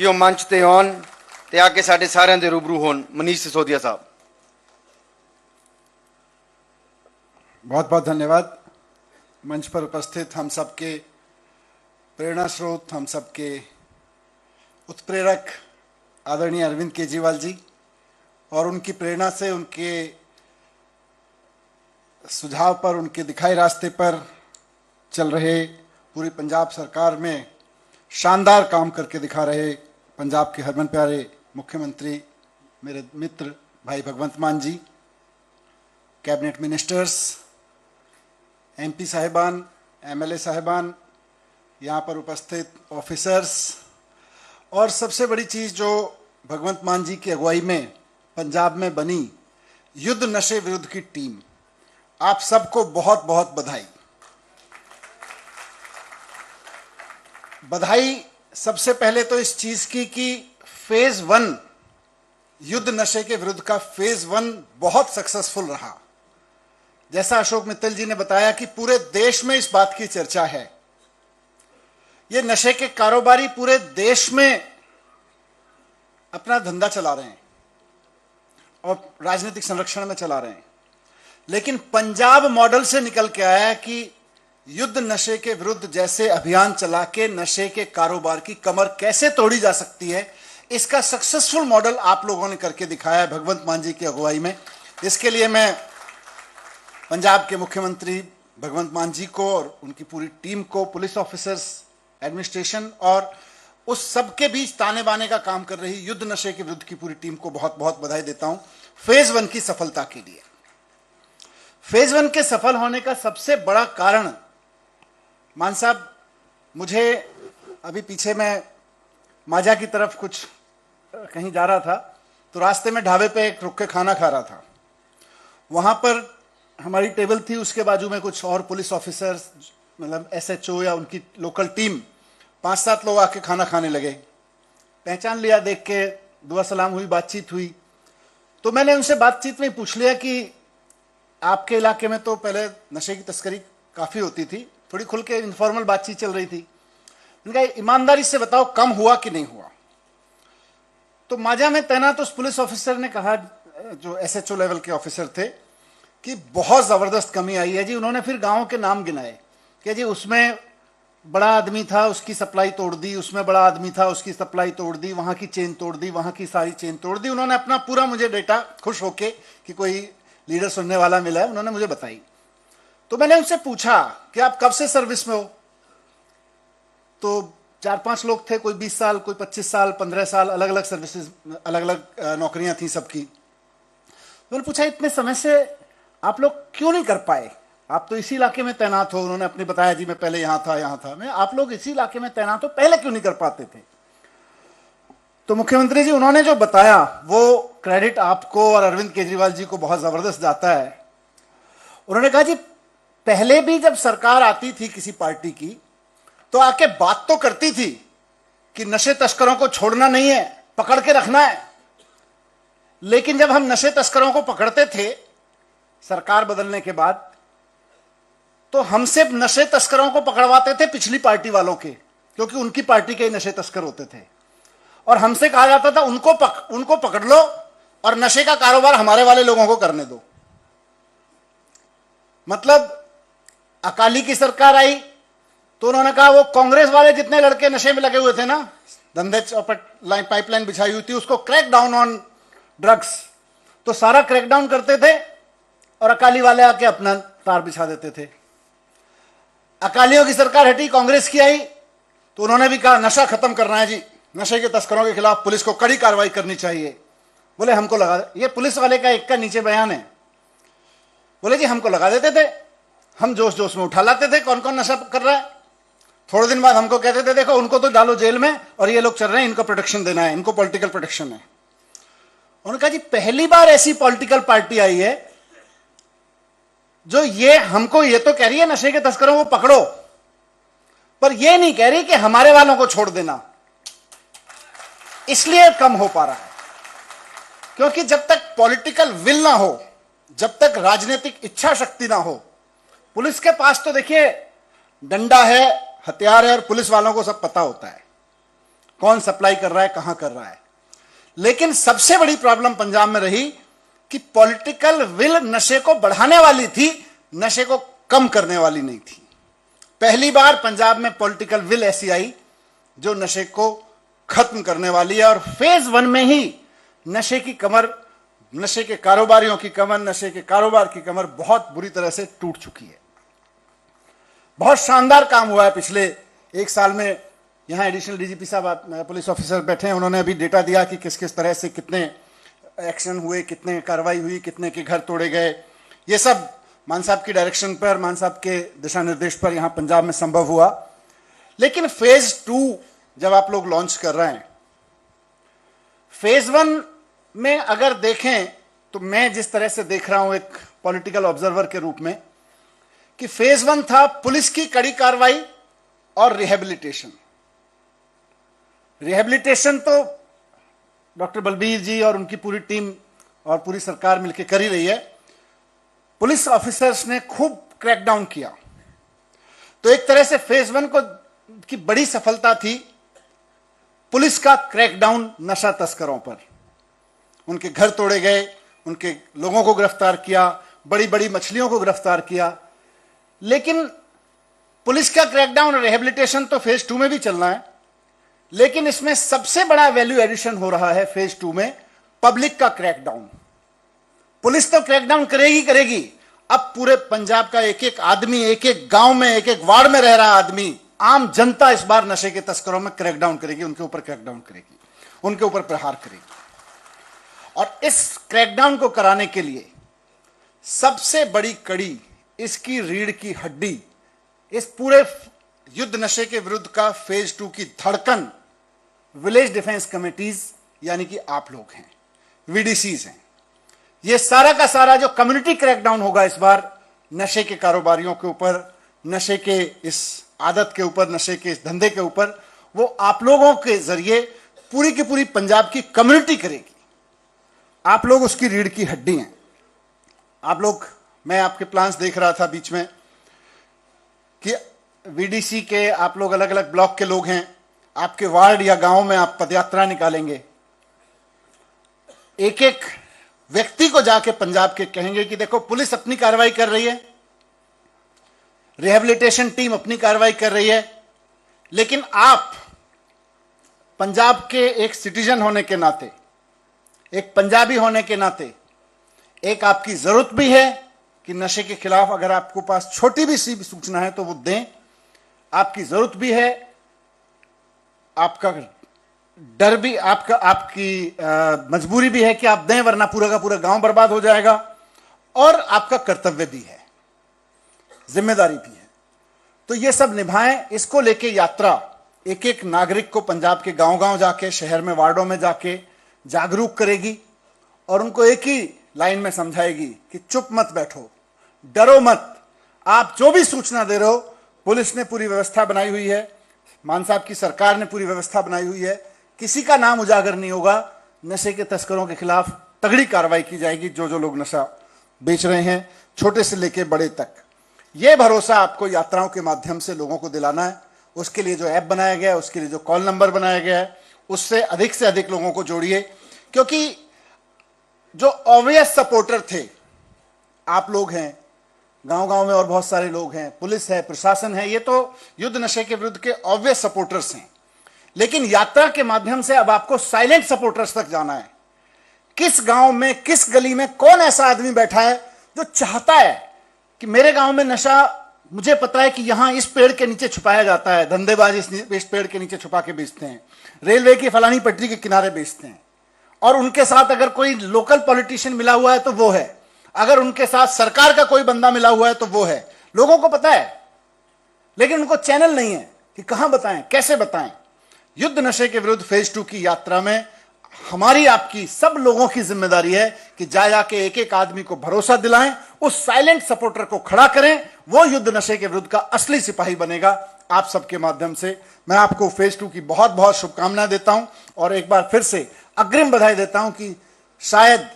कि वो मंच ते आउण ते आके साडे सारिਆਂ ਦੇ रूबरू होण। मनीष सिसोदिया साहब। बहुत बहुत धन्यवाद। मंच पर उपस्थित हम सबके प्रेरणा स्रोत, हम सबके उत्प्रेरक आदरणीय अरविंद केजरीवाल जी और उनकी प्रेरणा से, उनके सुझाव पर, उनके दिखाए रास्ते पर चल रहे, पूरी पंजाब सरकार में शानदार काम करके दिखा रहे पंजाब के हरमन प्यारे मुख्यमंत्री मेरे मित्र भाई भगवंत मान जी, कैबिनेट मिनिस्टर्स, एमपी साहिबान, एमएलए साहिबान, यहाँ पर उपस्थित ऑफिसर्स, और सबसे बड़ी चीज़ जो भगवंत मान जी की अगुवाई में पंजाब में बनी युद्ध नशे विरुद्ध की टीम, आप सबको बहुत बहुत बधाई। बधाई सबसे पहले तो इस चीज़ की कि फेज 1 युद्ध नशे के विरुद्ध का फेज 1 बहुत सक्सेसफुल रहा। जैसा अशोक मित्तल जी ने बताया कि पूरे देश में इस बात की चर्चा है, ये नशे के कारोबारी पूरे देश में अपना धंधा चला रहे हैं और राजनीतिक संरक्षण में चला रहे हैं, लेकिन पंजाब मॉडल से निकल के आया है कि युद्ध नशे के विरुद्ध जैसे अभियान चला के नशे के कारोबार की कमर कैसे तोड़ी जा सकती है, इसका सक्सेसफुल मॉडल आप लोगों ने करके दिखाया है भगवंत मान जी की अगुवाई में। इसके लिए मैं पंजाब के मुख्यमंत्री भगवंत मान जी को और उनकी पूरी टीम को, पुलिस ऑफिसर्स, एडमिनिस्ट्रेशन और उस सब के बीच ताने बाने का काम कर रही युद्ध नशे के विरुद्ध की पूरी टीम को बहुत बहुत बधाई देता हूं फेज 1 की सफलता के लिए। फेज 1 के सफल होने का सबसे बड़ा कारण, मान साहब, मुझे अभी पीछे मैं माजा की तरफ कुछ कहीं जा रहा था, तो रास्ते में ढाबे पे एक रुक के खाना खा रहा था। वहां पर हमारी टेबल थी, उसके बाजू में कुछ और पुलिस ऑफिसर्स, मतलब एसएचओ या उनकी लोकल टीम, 5-7 लोग आके खाना खाने लगे। पहचान लिया, देख के दुआ सलाम हुई, बातचीत हुई। तो मैंने उनसे बातचीत में पूछ लिया कि आपके इलाके में तो पहले नशे की तस्करी काफ़ी होती थी, थोड़ी खुल के इनफॉर्मल बातचीत चल रही थी, उनका ईमानदारी से बताओ कम हुआ कि नहीं हुआ। तो माजा में तैनात उस पुलिस ऑफिसर ने कहा, जो एसएचओ लेवल के ऑफिसर थे, कि बहुत ज़बरदस्त कमी आई है जी। उन्होंने फिर गाँव के नाम गिनाए कि जी उसमें बड़ा आदमी था, उसकी सप्लाई तोड़ दी, उसमें बड़ा आदमी था, उसकी सप्लाई तोड़ दी, वहाँ की चेन तोड़ दी, वहाँ की सारी चेन तोड़ दी। उन्होंने अपना पूरा मुझे डेटा, खुश होके कि कोई लीडर सुनने वाला मिला है, उन्होंने मुझे बताई। तो मैंने उनसे पूछा कि आप कब से सर्विस में हो? तो 4-5 लोग थे, कोई 20 साल, कोई 25 साल, 15 साल, अलग अलग सर्विसेज, अलग अलग नौकरियां थी सबकी। मैंने पूछा इतने समय से आप लोग क्यों नहीं कर पाए? आप तो इसी इलाके में तैनात हो। उन्होंने अपने बताया जी मैं पहले यहाँ था। मैं, आप लोग इसी इलाके में तैनात हो, पहले क्यों नहीं कर पाते थे? तो मुख्यमंत्री जी, उन्होंने जो बताया वो क्रेडिट आपको और अरविंद केजरीवाल जी को बहुत जबरदस्त जाता है। उन्होंने कहा जी पहले भी जब सरकार आती थी किसी पार्टी की, तो आके बात तो करती थी कि नशे तस्करों को छोड़ना नहीं है, पकड़ के रखना है, लेकिन जब हम नशे तस्करों को पकड़ते थे सरकार बदलने के बाद, तो हमसे नशे तस्करों को पकड़वाते थे पिछली पार्टी वालों के, क्योंकि उनकी पार्टी के नशे तस्कर होते थे, और हमसे कहा जाता था उनको पकड़ लो और नशे का कारोबार हमारे वाले लोगों को करने दो। मतलब अकाली की सरकार आई तो उन्होंने कहा वो कांग्रेस वाले जितने लड़के नशे में लगे हुए थे ना, धंधे पाइपलाइन बिछाई हुई थी, उसको क्रैक डाउन ऑन ड्रग्स, तो सारा क्रैकडाउन करते थे और अकाली वाले आके अपना तार बिछा देते थे। अकालियों की सरकार हटी, कांग्रेस की आई, तो उन्होंने भी कहा नशा खत्म करना है जी, नशे के तस्करों के खिलाफ पुलिस को कड़ी कार्रवाई करनी चाहिए। बोले हमको लगा, ये पुलिस वाले का एक का नीचे बयान है, बोले जी हमको लगा देते थे, हम जोश जोश में उठा लाते थे कौन कौन नशा कर रहा है। थोड़े दिन बाद हमको कहते थे देखो उनको तो डालो जेल में, और ये लोग चल रहे हैं, इनको प्रोटेक्शन देना है, इनको पॉलिटिकल प्रोटेक्शन है। उन्होंने कहा जी पहली बार ऐसी पॉलिटिकल पार्टी आई है जो ये हमको ये तो कह रही है नशे के तस्करों को पकड़ो, पर ये नहीं कह रही कि हमारे वालों को छोड़ देना। इसलिए कम हो पा रहा है, क्योंकि जब तक पॉलिटिकल विल ना हो, जब तक राजनीतिक इच्छा शक्ति ना हो, पुलिस के पास तो देखिए डंडा है, हथियार है, और पुलिस वालों को सब पता होता है, कौन सप्लाई कर रहा है, कहां कर रहा है। लेकिन सबसे बड़ी प्रॉब्लम पंजाब में रही कि पॉलिटिकल विल नशे को बढ़ाने वाली थी, नशे को कम करने वाली नहीं थी। पहली बार पंजाब में पॉलिटिकल विल ऐसी आई जो नशे को खत्म करने वाली है, और फेज 1 में ही नशे की कमर, नशे के कारोबारियों की कमर, नशे के कारोबार की कमर बहुत बुरी तरह से टूट चुकी है। बहुत शानदार काम हुआ है पिछले एक साल में। यहां एडिशनल डीजीपी साहब पुलिस ऑफिसर बैठे हैं, उन्होंने अभी डेटा दिया कि किस किस तरह से कितने एक्शन हुए, कितने कार्रवाई हुई, कितने के घर तोड़े गए। ये सब मान साहब की डायरेक्शन पर, मान साहब के दिशा निर्देश पर यहां पंजाब में संभव हुआ। लेकिन फेज 2 जब आप लोग लॉन्च कर रहे हैं, फेज 1 में अगर देखें तो मैं जिस तरह से देख रहा हूं एक पॉलिटिकल ऑब्जर्वर के रूप में, कि फेज 1 था पुलिस की कड़ी कार्रवाई और रिहेबिलिटेशन। रिहेबिलिटेशन तो डॉक्टर बलबीर जी और उनकी पूरी टीम और पूरी सरकार मिलकर कर ही रही है। पुलिस ऑफिसर्स ने खूब क्रैकडाउन किया। तो एक तरह से फेज 1 की बड़ी सफलता थी पुलिस का क्रैकडाउन नशा तस्करों पर। उनके घर तोड़े गए, उनके लोगों को गिरफ्तार किया, बड़ी बड़ी मछलियों को गिरफ्तार किया। लेकिन पुलिस का क्रैकडाउन और रिहेबिलिटेशन तो फेज 2 में भी चलना है, लेकिन इसमें सबसे बड़ा वैल्यू एडिशन हो रहा है फेज 2 में पब्लिक का क्रैकडाउन। पुलिस तो क्रैकडाउन करेगी करेगी, अब पूरे पंजाब का एक एक आदमी, एक एक गांव में, एक एक वार्ड में रह रहा आदमी, आम जनता इस बार नशे के तस्करों में क्रैकडाउन करेगी, उनके ऊपर क्रैकडाउन करेगी, उनके ऊपर प्रहार करेगी। और इस क्रैकडाउन को कराने के लिए सबसे बड़ी कड़ी, इसकी रीढ़ की हड्डी, इस पूरे युद्ध नशे के विरुद्ध का फेज 2 की धड़कन विलेज डिफेंस कमेटीज यानी कि आप लोग हैं, वीडीसीज हैं। ये सारा का सारा जो कम्युनिटी क्रैकडाउन होगा इस बार नशे के कारोबारियों के ऊपर, नशे के इस आदत के ऊपर, नशे के इस धंधे के ऊपर, वो आप लोगों के जरिए पूरी की पूरी पंजाब की कम्युनिटी करेगी। आप लोग उसकी रीढ़ की हड्डी हैं। आप लोग, मैं आपके प्लान्स देख रहा था बीच में कि वीडीसी के आप लोग अलग अलग ब्लॉक के लोग हैं, आपके वार्ड या गांव में आप पदयात्रा निकालेंगे, एक एक व्यक्ति को जाके पंजाब के कहेंगे कि देखो पुलिस अपनी कार्रवाई कर रही है, रिहेबिलिटेशन टीम अपनी कार्रवाई कर रही है, लेकिन आप पंजाब के एक सिटीजन होने के नाते, एक पंजाबी होने के नाते, एक आपकी जरूरत भी है कि नशे के खिलाफ अगर आपको पास छोटी भी सी सूचना है तो वो दें। आपकी जरूरत भी है, आपका डर भी, आपकी मजबूरी भी है कि आप दें, वरना पूरा का पूरा गांव बर्बाद हो जाएगा। और आपका कर्तव्य भी है, जिम्मेदारी भी है। तो ये सब निभाएं। इसको लेके यात्रा एक एक नागरिक को पंजाब के गांव गांव जाके, शहर में, वार्डों में जाके जागरूक करेगी और उनको एक ही लाइन में समझाएगी कि चुप मत बैठो, डरो मत। आप जो भी सूचना दे रहे हो, पुलिस ने पूरी व्यवस्था बनाई हुई है, मान साहब की सरकार ने पूरी व्यवस्था बनाई हुई है, किसी का नाम उजागर नहीं होगा। नशे के तस्करों के खिलाफ तगड़ी कार्रवाई की जाएगी, जो जो लोग नशा बेच रहे हैं, छोटे से लेके बड़े तक। यह भरोसा आपको यात्राओं के माध्यम से लोगों को दिलाना है। उसके लिए जो ऐप बनाया गया है, उसके लिए जो कॉल नंबर बनाया गया है, उससे अधिक से अधिक लोगों को जोड़िए, क्योंकि जो ऑब्वियस सपोर्टर थे, आप लोग हैं, गांव गांव में और बहुत सारे लोग हैं, पुलिस है, प्रशासन है, ये तो युद्ध नशे के विरुद्ध के ऑब्वियस सपोर्टर्स हैं। लेकिन यात्रा के माध्यम से अब आपको साइलेंट सपोर्टर्स तक जाना है। किस गांव में, किस गली में कौन ऐसा आदमी बैठा है जो चाहता है कि मेरे गांव में नशा, मुझे पता है कि यहां इस पेड़ के नीचे छुपाया जाता है, धंधेबाज इस पेड़ के नीचे छुपा के बेचते हैं, रेलवे की फलानी पटरी के किनारे बेचते हैं, और उनके साथ अगर कोई लोकल पॉलिटिशियन मिला हुआ है तो वो है, अगर उनके साथ सरकार का कोई बंदा मिला हुआ है तो वो है। लोगों को पता है, लेकिन उनको चैनल नहीं है कि कहां बताएं, कैसे बताएं। युद्ध नशे के विरुद्ध फेज 2 की यात्रा में हमारी, आपकी, सब लोगों की जिम्मेदारी है कि जाके एक एक आदमी को भरोसा दिलाएं, उस साइलेंट सपोर्टर को खड़ा करें, वो युद्ध नशे के विरुद्ध का असली सिपाही बनेगा। आप सबके माध्यम से मैं आपको फेज 2 की बहुत बहुत शुभकामनाएं देता हूं, और एक बार फिर से अग्रिम बधाई देता हूं कि शायद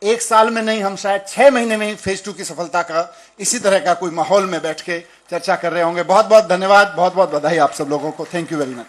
एक साल में नहीं, हम शायद 6 महीने में ही फेज 2 की सफलता का इसी तरह का कोई माहौल में बैठ के चर्चा कर रहे होंगे। बहुत बहुत धन्यवाद, बहुत बहुत बधाई आप सब लोगों को। Thank you very much.